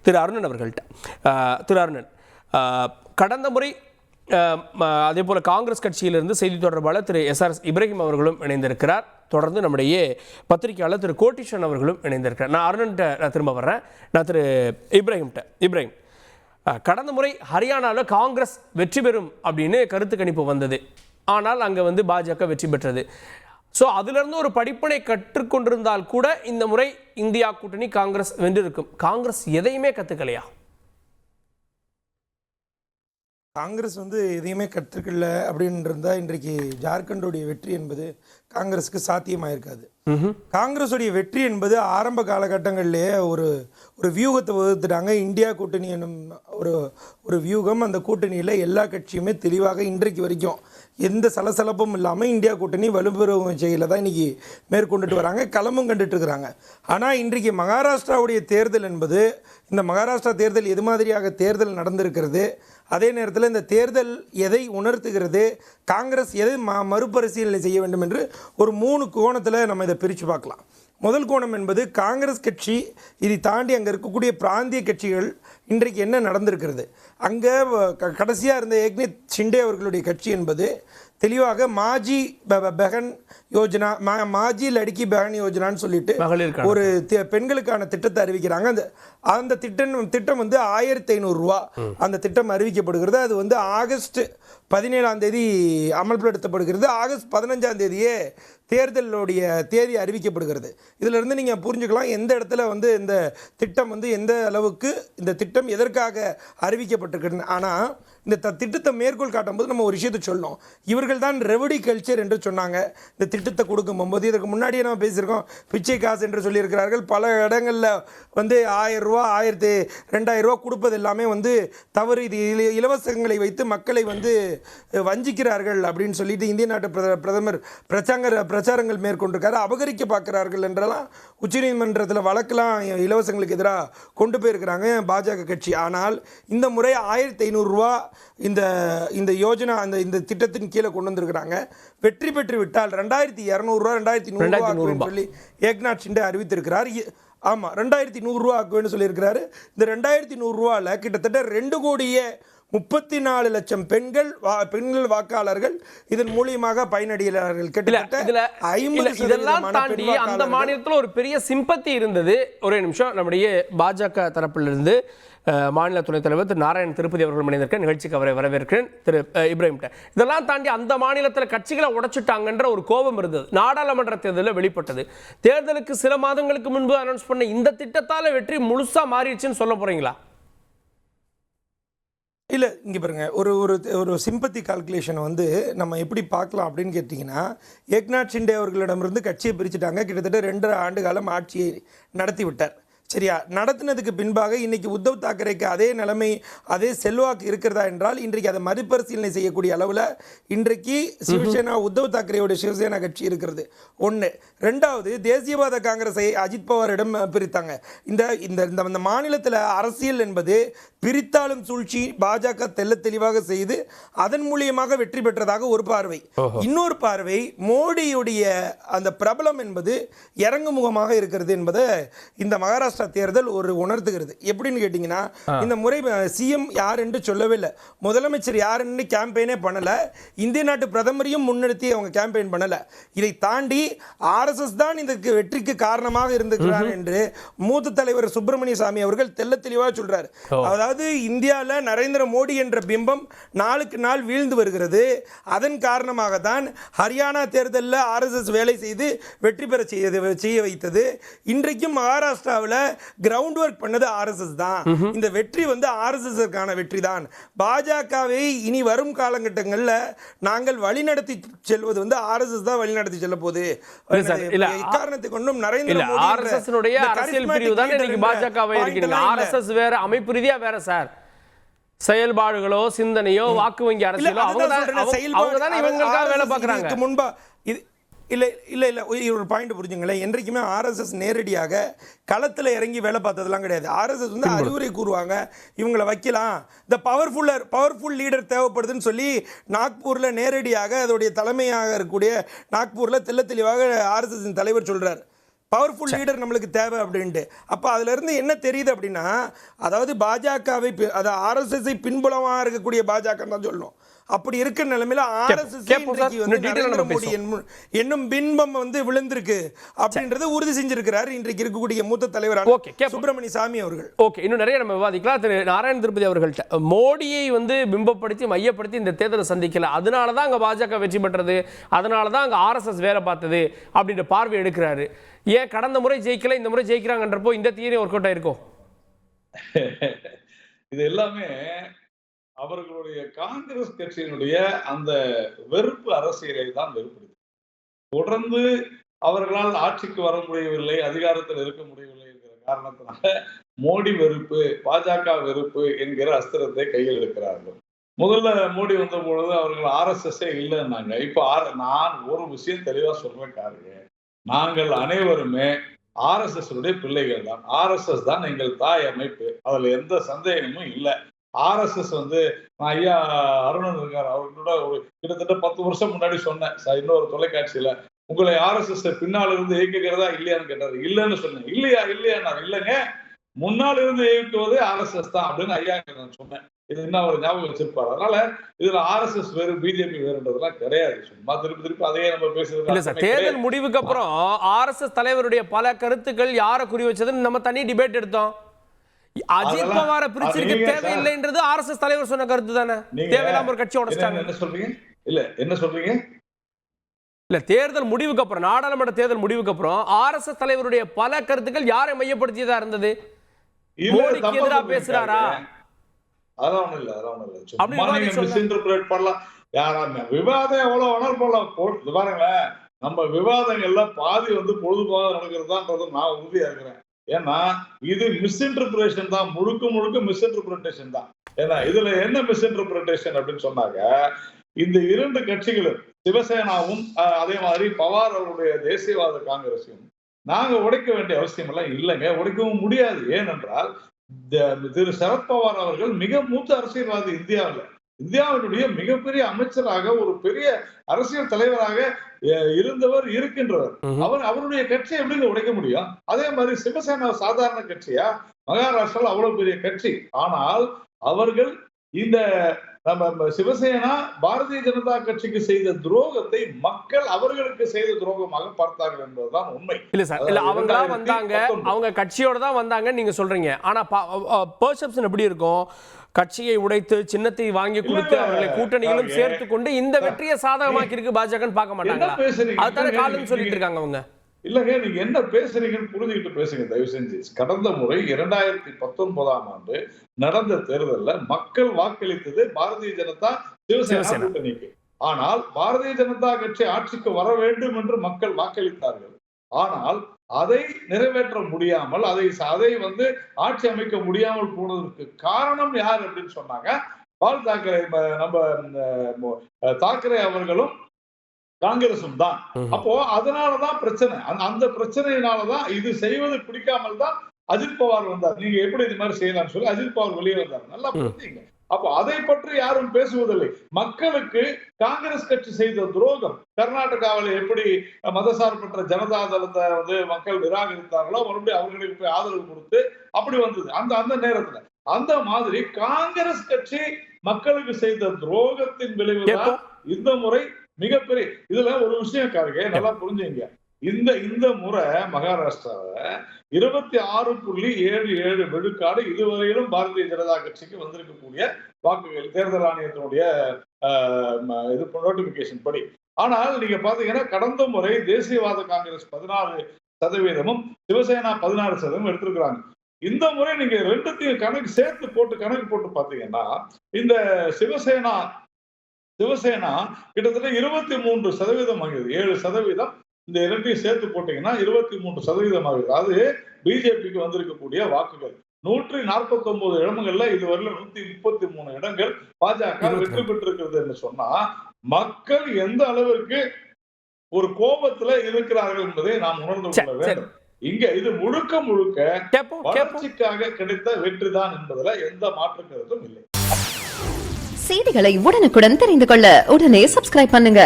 திரு அருணன் அவர்கள்ட்ட. திரு அருணன், கடந்த முறை அதே போல் காங்கிரஸ் கட்சியிலிருந்து செய்தி தொடர்பாளர் திரு SR இப்ராஹிம் அவர்களும் இணைந்திருக்கிறார். தொடர்ந்து நம்முடைய பத்திரிகையாளர் திரு கோட்டிஷன் அவர்களும் இணைந்திருக்கிறார். நான் அருணன்ட்ட நான் திரும்ப வர்றேன். நான் திரு இப்ராஹிம், கடந்த முறை ஹரியானாவில் காங்கிரஸ் வெற்றி பெறும் அப்படின்னு கருத்து கணிப்பு வந்தது. ஆனால் அங்கே பாஜக வெற்றி பெற்றது. ஸோ அதிலிருந்து ஒரு படிப்பினை கற்றுக்கொண்டிருந்தால் கூட இந்த முறை இந்தியா கூட்டணி காங்கிரஸ் வென்றிருக்கும். காங்கிரஸ் எதையுமே கற்றுக்கலையா? காங்கிரஸ் எதையுமே கற்றுக்கல அப்படின்னு இருந்தால் இன்றைக்கு ஜார்க்கண்டோடைய வெற்றி என்பது காங்கிரஸுக்கு சாத்தியமாயிருக்காது. காங்கிரஸுடைய வெற்றி என்பது ஆரம்ப காலகட்டங்களிலேயே ஒரு வியூகத்தை வகுத்துட்டாங்க. இந்தியா கூட்டணி என்னும் ஒரு வியூகம். அந்த கூட்டணியில் எல்லா கட்சியுமே தெளிவாக இன்றைக்கு வரைக்கும் எந்த சலசலப்பும் இல்லாமல் இந்தியா கூட்டணி வலுப்பெறும் செயலில் தான் இன்றைக்கி மேற்கொண்டுட்டு வராங்க, களமும் கண்டுட்டு இருக்கிறாங்க. ஆனால் இன்றைக்கு மகாராஷ்டிராவுடைய தேர்தல் என்பது, இந்த மகாராஷ்டிரா தேர்தல் எது மாதிரியாக தேர்தல் நடந்திருக்கிறது, அதே நேரத்தில் இந்த தேர்தல் எதை உணர்த்துகிறது, காங்கிரஸ் எதை மறுபரிசீலனை செய்ய வேண்டும் என்று ஒரு 3 கோணத்தில் நம்ம இதை பிரித்து பார்க்கலாம். முதல் கோணம் என்பது காங்கிரஸ் கட்சி, இதை தாண்டி அங்கே இருக்கக்கூடிய பிராந்திய கட்சிகள் இன்றைக்கு என்ன நடந்திருக்கிறது. அங்கே கடைசியாக இருந்த ஏக்நாத் ஷிண்டே அவர்களுடைய கட்சி என்பது தெளிவாக மாஜி பெகன் யோஜனா, மாஜி லடுக்கி பெகன் யோஜனான்னு சொல்லிட்டு ஒரு பெண்களுக்கான திட்டத்தை அறிவிக்கிறாங்க. அந்த திட்டம் 1500 ரூபா அந்த திட்டம் அறிவிக்கப்படுகிறது. அது ஆகஸ்ட் 17ஆம் தேதி அமல்படுத்தப்படுகிறது. ஆகஸ்ட் 15ஆம் தேதியே தேர்தலுடைய தேதி அறிவிக்கப்படுகிறது. இதிலிருந்து நீங்கள் புரிஞ்சுக்கலாம் எந்த இடத்துல இந்த திட்டம் எந்த அளவுக்கு இந்த திட்டம் எதற்காக அறிவிக்கப்பட்டிருக்கு. ஆனால் இந்த திட்டத்தை மேற்கோள் காட்டும்போது நம்ம ஒரு விஷயத்தை சொல்லணும். இவர்கள் தான் ரெவடி கல்ச்சர் என்று சொன்னாங்க இந்த திட்டத்தை கொடுக்கும் போது. இதற்கு முன்னாடியே நம்ம பேசியிருக்கோம், பிச்சை காசு என்று சொல்லியிருக்கிறார்கள். பல இடங்களில் 1000 ரூபா 2000 ரூபா கொடுப்பது எல்லாமே தவறு, இது இலவசங்களை வைத்து மக்களை வஞ்சிக்கிறார்கள் அப்படின்னு சொல்லிட்டு இந்திய நாட்டு பிரதமர் பிரச்சாரங்கள் மேற்கொண்டிருக்காரு. அபகரிக்க பார்க்கிறார்கள் என்றெல்லாம் உச்சநீதிமன்றத்தில் வழக்கெல்லாம் இலவசங்களுக்கு எதிராக கொண்டு போயிருக்கிறாங்க பாஜக கட்சி. ஆனால் இந்த முறை 1500 ரூபா இந்த யோஜனா இந்த திட்டத்தின் கீழே கொண்டு வந்திருக்கிறாங்க. வெற்றி பெற்று விட்டால் 2200 ரூபா 2100 ரூபா சொல்லி ஏக்நாத் ஷிண்டே அறிவித்திருக்கிறார். ஆமாம், 2100 ரூபா ஆக்குவேன்னு சொல்லியிருக்கிறாரு. இந்த 2100 ரூபாவில் கிட்டத்தட்ட 2,34,00,000 பெண்கள் வாக்காளர்கள் இதன் மூலியமாக பயனடைகிறார்கள். கிட்டத்தட்ட 50% அந்த மாநிலத்தில் ஒரு பெரிய சிம்பத்தி இருந்தது. ஒரே நிமிஷம், நம்முடைய பாஜக தரப்பிலிருந்து மாநில துணைத் தலைவர் திரு நாராயண திருப்பதி அவர்கள் இணைந்திருக்க நிகழ்ச்சிக்கு அவரை வரவேற்கிறேன். திரு இப்ராஹிம், இதெல்லாம் தாண்டி அந்த மாநிலத்தில் கட்சிகளை உடைச்சிட்டாங்கன்ற ஒரு கோபம் இருந்தது. நாடாளுமன்ற தேர்தலில் வெளிப்பட்டது. தேர்தலுக்கு சில மாதங்களுக்கு முன்பு அனௌன்ஸ் பண்ண இந்த திட்டத்தால் வெற்றி முழுசா மாறிடுச்சுன்னு சொல்ல போறீங்களா? இல்லை, இங்கே பாருங்க, ஒரு சிம்பத்தி கால்குலேஷனை நம்ம எப்படி பார்க்கலாம் அப்படின்னு கேட்டிங்கன்னா, ஏக்நாத் ஷிண்டே அவர்களிடமிருந்து கட்சியை பிரிச்சுட்டாங்க. கிட்டத்தட்ட 2.5 ஆண்டு காலம் ஆட்சியை நடத்தி விட்டார். சரியா? நடத்தினதுக்கு பின்பாக இன்னைக்கு உத்தவ் தாக்கரேக்கு அதே நிலைமை, அதே செல்வாக்கு இருக்கிறதா என்றால் இன்றைக்கு அதை மறுபரிசீலனை செய்யக்கூடிய அளவில் இன்றைக்கு சிவசேனா, உத்தவ் தாக்கரேயோட சிவசேனா கட்சி இருக்கிறது. 1. 2வது, தேசியவாத காங்கிரஸை அஜித் பவாரிடம் பிரித்தாங்க. இந்த மாநிலத்தில் அரசியல் என்பது பிரித்தாலும் சூழ்ச்சி பாஜக தெளிவாக செய்து அதன் மூலியமாக வெற்றி பெற்றதாக ஒரு பார்வை. இன்னொரு பார்வை, மோடியுடைய அந்த பிரபலம் என்பது இறங்கு முகமாக இருக்கிறது என்பதை இந்த மகாராஷ்டிரா தேர்தல் ஒரு உணர்த்துகிறது. எப்படின்னு கேட்டீங்கன்னா, இந்த முறை சிஎம் யார் என்று சொல்லவே இல்லை, முதலமைச்சர் யார் என்று கேம்பெயினே பண்ணல, இந்திய நாட்டு பிரதமரையும் முன்னிறுத்தி அவங்க கேம்பெயின் பண்ணல. இதை தாண்டி RSS தான் இந்த வெற்றிக்கு காரணமாக இருந்திருக்கிறார் என்று மூத்த தலைவர் சுப்பிரமணிய சாமி அவர்கள் தெளிவாக சொல்றாரு. அதாவது இந்தியாவில் நரேந்திர மோடி என்ற பிம்பம் நாளுக்கு நாள் வீழ்ந்து வருகிறது. அதன் காரணமாக தான் ஹரியானா தேர்தலில் RSS வேலை செய்து வெற்றி பெற செய்ய வைத்தது. இன்றைக்கும் மகாராஷ்டிராவில் கிரவுண்ட் ஒர்க் பண்ணது RSS தான். இந்த வெற்றி RSS-க்கான வெற்றி தான். பாஜகவை இனி வரும் காலகட்டங்களில் நாங்கள் வழிநடத்தி செல்வது RSS தான் வழிநடத்தி செல்ல போகுது. காரணத்தை கொண்டும் நரேந்திர மோடி அரசியல் பிரிவு தான் பாஜகவை இருக்கிறது. RSS வேற, அமைப்பு ரீதியா வேற சார். செயல்பாடுகளோ சிந்தனையோ வாக்கு வங்கி அரசியலோ அவங்க தான் இவங்களுக்காக வேலை பார்க்குறாங்க. முன்பா இல்லை ஒரு பாயிண்ட் புரிஞ்சுங்களேன். என்றைக்குமே RSS நேரடியாக களத்தில் இறங்கி வேலை பார்த்ததெல்லாம் கிடையாது. RSS அறிவுரை கூறுவாங்க, இவங்களை வைக்கலாம், இந்த பவர்ஃபுல் லீடர் தேவைப்படுதுன்னு சொல்லி நாக்பூரில் நேரடியாக அதோடைய தலைமையாக இருக்கக்கூடிய நாக்பூரில் தெளிவாக RSS தலைவர் சொல்கிறார். பவர்ஃபுல் லீடர் நம்மளுக்கு தேவை அப்படின்ட்டு. அப்போ அதிலிருந்து என்ன தெரியுது அப்படின்னா, அதாவது பாஜகவை அது ஆர்எஸ்எஸ்ஐ பின்புலமாக இருக்கக்கூடிய பாஜக தான் சொல்லணும். அப்படி இருக்கிற நிலைமையில ஆர்எஸ்எஸ் நரேந்திர மோடி என்னும் பின்பம் விழுந்திருக்கு அப்படின்றது உறுதி செஞ்சிருக்கிறார் இன்றைக்கு இருக்கக்கூடிய மூத்த தலைவர் சுப்பிரமணிய சாமி அவர்கள். ஓகே, இன்னும் நிறைய நம்ம விவாதிக்கலாம். திரு நாராயண திருப்பதி அவர்கள்ட்ட மோடியை மையப்படுத்தி மையப்படுத்தி இந்த தேர்தலை சந்திக்கல, அதனால தான் அங்க பாஜக வெற்றி பெற்றது, அதனால தான் அங்க ஆர்எஸ்எஸ் வேலை பார்த்தது அப்படின்ற பார்வை எடுக்கிறாரு. ஏன் கடந்த முறை ஜெயிக்கல, இந்த முறை ஜெயிக்கிறாங்கன்றப்போ இந்த தியரி ஒர்க் அவுட் ஆயிருக்கும்? இது எல்லாமே அவர்களுடைய காங்கிரஸ் கட்சியினுடைய அந்த வெறுப்பு அரசியலை தான் வெறுப்படுது. தொடர்ந்து அவர்களால் ஆட்சிக்கு வர முடியவில்லை, அதிகாரத்தில் இருக்க முடியவில்லை என்கிற காரணத்தினால மோடி வெறுப்பு, பாஜக வெறுப்பு என்கிற அஸ்திரத்தை கையில் எடுக்கிறார்கள். முதல்ல மோடி வந்த பொழுது அவர்கள் ஆர்எஸ்எஸ்ஸே இல்லைன்னாங்க. இப்போ நான் ஒரு விஷயம் தெளிவா சொல்றேன், நாங்கள் அனைவருமே ஆர்எஸ்எஸ் பிள்ளைகள் தான். ஆர்எஸ்எஸ் தான் எங்கள் தாய் அமைப்பு, அதுல எந்த சந்தேகமும் இல்லை. ஆர்எஸ்எஸ் ஐயா அருணன் இருக்கார், அவர்களோட ஒரு கிட்டத்தட்ட 10 வருஷம் முன்னாடி சொன்னேன் இன்னொரு தொலைக்காட்சியில, உங்களை ஆர்எஸ்எஸ் பின்னால் இருந்து இயக்குகிறதா இல்லையான்னு கேட்டாரு. இல்லைன்னு சொன்னேன். இல்லையா இல்லைங்க, முன்னால் இருந்து இயக்குவது ஆர்எஸ்எஸ் தான் அப்படின்னு ஐயா நான் சொன்னேன். இது இன்னும் அவர் ஞாபகம் வச்சிருப்பாரு. அதனால இதுல ஆர்எஸ்எஸ் வேறு பிஜேபி வேறுன்றதுலாம் கிடையாது. சும்மா திருப்பி அதையே நம்ம பேசுறது. தேர்தல் முடிவுக்கு அப்புறம் ஆர்எஸ்எஸ் தலைவருடைய பல கருத்துக்கள் யாரை குறி வச்சதுன்னு நம்ம தனி டிபேட் எடுத்தோம். அஜித் பவாரை பிரிச்சிருக்க தேவையில்லைன்றது ஆர்எஸ்எஸ் தலைவர் சொன்ன கருத்து தானே. தேவையில்லாம ஒரு கட்சி உடைச்சிட்டாங்க. என்ன சொல்றீங்க? என்ன சொல்றீங்க? இல்ல, தேர்தல் முடிவுக்கு அப்புறம், நாடாளுமன்ற தேர்தல் முடிவுக்கு அப்புறம் ஆர்எஸ்எஸ் தலைவருடைய பல கருத்துக்கள் யாரை மையப்படுத்தியதா இருந்தது? மோடிக்கு எதிராக பேசுறாரா? அதெல்லாம் ஒண்ணு இல்ல. மிஸ் இன்டர்பிரேட் பண்ணலாம். விவாதம் எவ்வளவு வேணாலும் போடலாம். பாருங்களேன், நம்ம விவாதங்கள்ல பாதி பொழுதுபோக நடக்கிறதுதான் நான் உறுதியா இருக்கிறேன். ஏன்னா இது மிஸ்இன்டர்பிரேஷன் தான், முழுக்க மிஸ்இன்டர்பிரேஷன் தான். ஏன்னா இதுல என்ன மிஸ்இன்டர்பிரேஷன் அப்படின்னு சொன்னாங்க, இந்த 2 கட்சிகளும் சிவசேனாவும் அதே மாதிரி பவார் அவருடைய தேசியவாத காங்கிரஸையும் நாங்க உடைக்க வேண்டிய அவசியம் எல்லாம் இல்லைங்க, உடைக்கவும் முடியாது. ஏனென்றால் திரு சரத்பவார் அவர்கள் மிக மூத்த அரசியல்வாதி இந்தியாவினுடைய மிகப்பெரிய அமைச்சராக, ஒரு பெரிய அரசியல் தலைவராக இருக்கின்றவர். அவருடைய கட்சியை எப்படிங்க உடைக்க முடியும்? அதே மாதிரி சிவசேனா சாதாரண கட்சியா? மகாராஷ்டிரால அவ்வளவு பெரிய கட்சி. ஆனால் அவர்கள் இந்த நம்ம சிவசேனா பாரதிய ஜனதா கட்சிக்கு செய்த துரோகத்தை மக்கள் அவர்களுக்கு செய்த துரோகமாக பார்த்தார்கள் என்பதுதான் உண்மை. இல்ல சார், இல்ல அவங்களா வந்தாங்க, அவங்க கட்சியோட தான் வந்தாங்க நீங்க சொல்றீங்க. ஆனா பெர்செப்ஷன் எப்படி இருக்கும்? கட்சியை உடைத்து சின்னத்தை வாங்கி கொடுத்து அவர்களை கூட்டணிகளும் சேர்த்து கொண்டு இந்த வெற்றியை சாதகமாக்கி இருக்கு பாஜக பார்க்க மாட்டாங்களா? அதுதானே காரணம் சொல்லிட்டு இருக்காங்க அவங்க. இல்லங்க, நீங்க என்ன பேசுறீங்கன்னு புரிஞ்சுக்கிட்டு பேசுங்க தயவு செஞ்சு. கடந்த முறை 2019ஆம் ஆண்டு நடந்த தேர்தலில் மக்கள் வாக்களித்தது பாரதிய ஜனதா சிவசேனா கூட்டணிக்கு. ஆனால் பாரதிய ஜனதா கட்சி ஆட்சிக்கு வர வேண்டும் என்று மக்கள் வாக்களித்தார்கள். ஆனால் அதை நிறைவேற்ற முடியாமல், அதை ஆட்சி அமைக்க முடியாமல் போனதற்கு காரணம் யார் அப்படின்னு சொன்னாங்க, பால் தாக்கரே, நம்ம தாக்கரே அவர்களும் காங்கிரசும் தான். அப்போ அதனாலதான் பிரச்சனை. அந்த பிரச்சனையினாலதான் இது செய்வது பிடிக்காமல் தான் அஜித் பவார் வந்தார். நீங்க எப்படி இது மாதிரி செய்யலாம்னு சொல்லி அஜித் பவார் வெளியே வந்தார். நல்லா புரிஞ்சுங்க. அப்போ அதை பற்றி யாரும் பேசுவதில்லை. மக்களுக்கு காங்கிரஸ் கட்சி செய்த துரோகம், கர்நாடகாவில் எப்படி மதசார்பற்ற ஜனதா தளத்தை மக்கள் நிராகரித்தார்களோ, மறுபடியும் அவர்களுக்கு போய் ஆதரவு கொடுத்து அப்படி வந்தது அந்த நேரத்துல. அந்த மாதிரி காங்கிரஸ் கட்சி மக்களுக்கு செய்த துரோகத்தின் விளைவுதான் இந்த முறை மிகப்பெரிய. இதுல ஒரு விஷயம் காருங்க, நல்லா புரிஞ்சுங்க. இந்த முறை மகாராஷ்டிராவை 26.77 விழுக்காடு இதுவரையிலும் பாரதிய ஜனதா கட்சிக்கு வந்திருக்கக்கூடிய வாக்குகள் தேர்தல் ஆணையத்தினுடைய நோட்டிபிகேஷன் படி. ஆனால் நீங்க பாத்தீங்கன்னா கடந்த முறை தேசியவாத காங்கிரஸ் 14%, சிவசேனா 16% எடுத்திருக்கிறாங்க. இந்த முறை நீங்க ரெண்டுத்தையும் கணக்கு போட்டு பாத்தீங்கன்னா இந்த சிவசேனா கிட்டத்தட்ட 23% ஆகுது. 7% இந்த இரண்டையும் சேர்த்து போட்டீங்கன்னா 23% ஆகுது. அது பிஜேபிக்கு வந்திருக்கக்கூடிய வாக்குகள். 149 இடங்கள்ல இதுவரையில 133 இடங்கள் பாஜக வெற்றி பெற்றிருக்கிறது என்று சொன்னா மக்கள் எந்த அளவிற்கு ஒரு கோபத்துல இருக்கிறார்கள் என்பதை நாம் உணர்ந்து கொள்ள வேண்டும். இங்க இது முழுக்க வளர்ச்சிக்காக கிடைத்த வெற்றிதான் என்பதுல எந்த மாற்று கருத்தும் இல்லை. செய்திகளை உடனுக்குடன் தெரிந்து கொள்ள உடனே சப்ஸ்கிரைப் பண்ணுங்க.